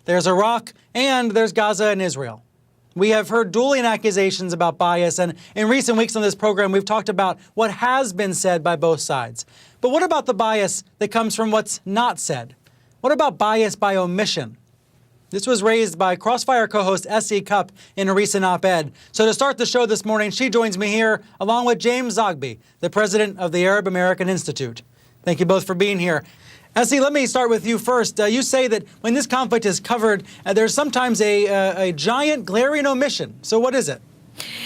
There's Iraq, and there's Gaza and Israel. We have heard dueling accusations about bias, and in recent weeks on this program, we've talked about what has been said by both sides. But what about the bias that comes from what's not said? What about bias by omission? This was raised by Crossfire co-host S.E. Cupp in a recent op-ed. So to start the show this morning, she joins me here along with James Zogby, the president of the Arab American Institute. Thank you both for being here. S.E., let me start with you first. You say that when this conflict is covered, there's sometimes a giant glaring omission. So what is it?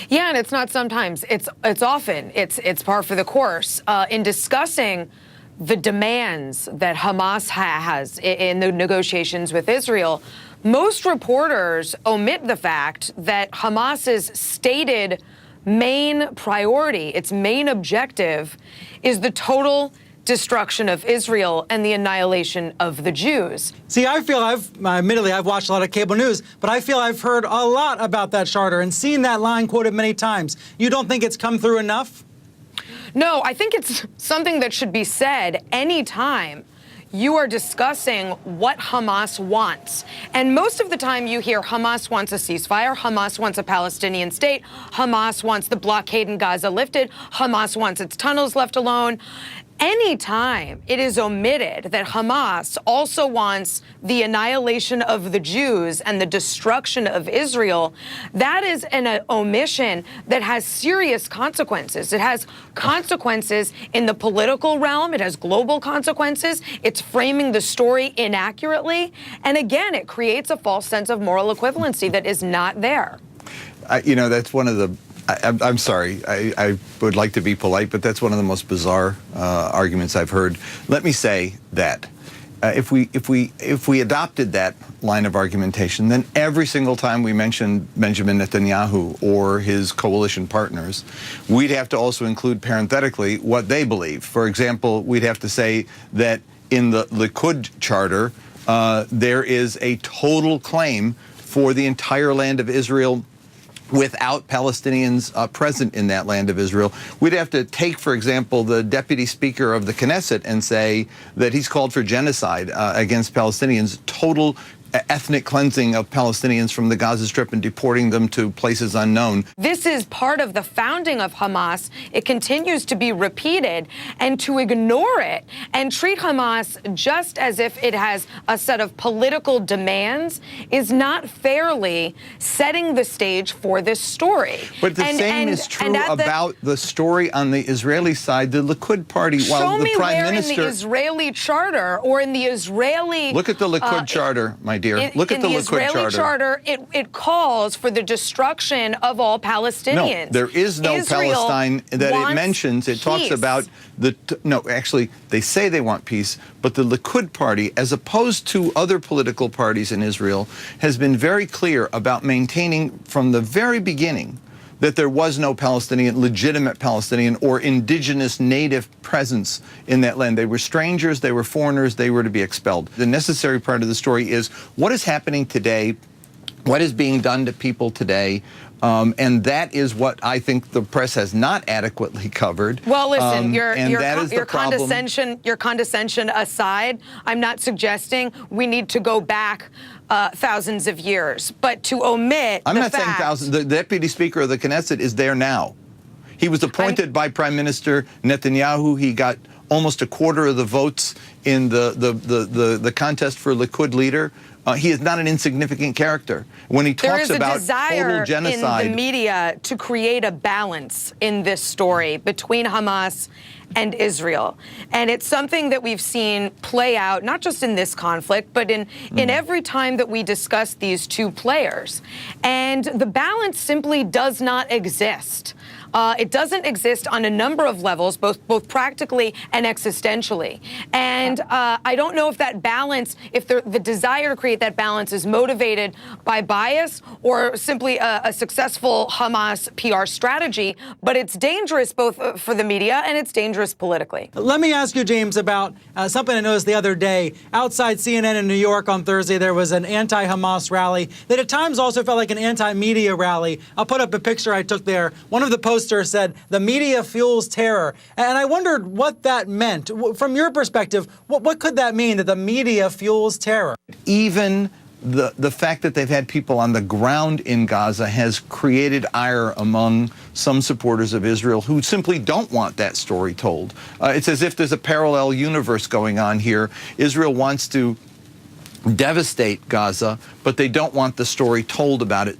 Yeah, and it's not sometimes. It's often. It's par for the course. In discussing the demands that Hamas has in the negotiations with Israel, most reporters omit the fact that Hamas's stated main priority, its main objective, is the total destruction of Israel and the annihilation of the Jews. See, I feel admittedly, I've watched a lot of cable news, but I feel I've heard a lot about that charter and seen that line quoted many times. You don't think it's come through enough? No, I think it's something that should be said anytime you are discussing what Hamas wants. And most of the time you hear Hamas wants a ceasefire, Hamas wants a Palestinian state, Hamas wants the blockade in Gaza lifted, Hamas wants its tunnels left alone. Anytime it is omitted that Hamas also wants the annihilation of the Jews and the destruction of Israel, that is an omission that has serious consequences. It has consequences in the political realm. It has global consequences. It's framing the story inaccurately. And again, it creates a false sense of moral equivalency that is not there. You know, that's one of the I'm sorry, I would like to be polite, but that's one of the most bizarre arguments I've heard. Let me say that if we adopted that line of argumentation, then every single time we mention Benjamin Netanyahu or his coalition partners, we'd have to also include parenthetically what they believe. For example, we'd have to say that in the Likud charter, there is a total claim for the entire land of Israel without Palestinians present in that land of Israel. We'd have to take, for example, the deputy speaker of the Knesset and say that he's called for genocide against Palestinians, total ethnic cleansing of Palestinians from the Gaza Strip and deporting them to places unknown. This is part of the founding of Hamas. It continues to be repeated, and to ignore it and treat Hamas just as if it has a set of political demands is not fairly setting the stage for this story. But the same is true about the story on the Israeli side. The Likud party, while the prime minister... in the Israeli charter or in the Israeli... Look at the Likud charter, my dear. Look at the Likud Israeli charter. It calls for the destruction of all Palestinians. No, there is no Israel Palestine that it mentions. It talks about no, actually, they say they want peace, but the Likud party, as opposed to other political parties in Israel, has been very clear about maintaining from the very beginning that there was no Palestinian, legitimate Palestinian or indigenous native presence in that land. They were strangers, they were foreigners, they were to be expelled. The necessary part of the story is what is happening today, what is being done to people today, and that is what I think the press has not adequately covered. Well, listen, your condescension aside, I'm not suggesting we need to go back thousands of years, but to omit I'm not saying thousands. The deputy speaker of the Knesset is there now. He was appointed by Prime Minister Netanyahu. He got almost a quarter of the votes in the contest for Likud leader. He is not an insignificant character. When he talks about total genocide... There is a desire in the media to create a balance in this story between Hamas and Israel. And it's something that we've seen play out, not just in this conflict, but in every time that we discuss these two players. And the balance simply does not exist. It doesn't exist on a number of levels, both practically and existentially. And I don't know if that balance, if the desire to create that balance is motivated by bias or simply a successful Hamas PR strategy, but it's dangerous both for the media and it's dangerous politically. Let me ask you, James, about something I noticed the other day. Outside CNN in New York on Thursday, there was an anti-Hamas rally that at times also felt like an anti-media rally. I'll put up a picture I took there. One of the posters said, "The media fuels terror." And I wondered what that meant. From your perspective, what could that mean, that the media fuels terror? Even the fact that they've had people on the ground in Gaza has created ire among some supporters of Israel who simply don't want that story told. It's as if there's a parallel universe going on here. Israel wants to devastate Gaza, but they don't want the story told about it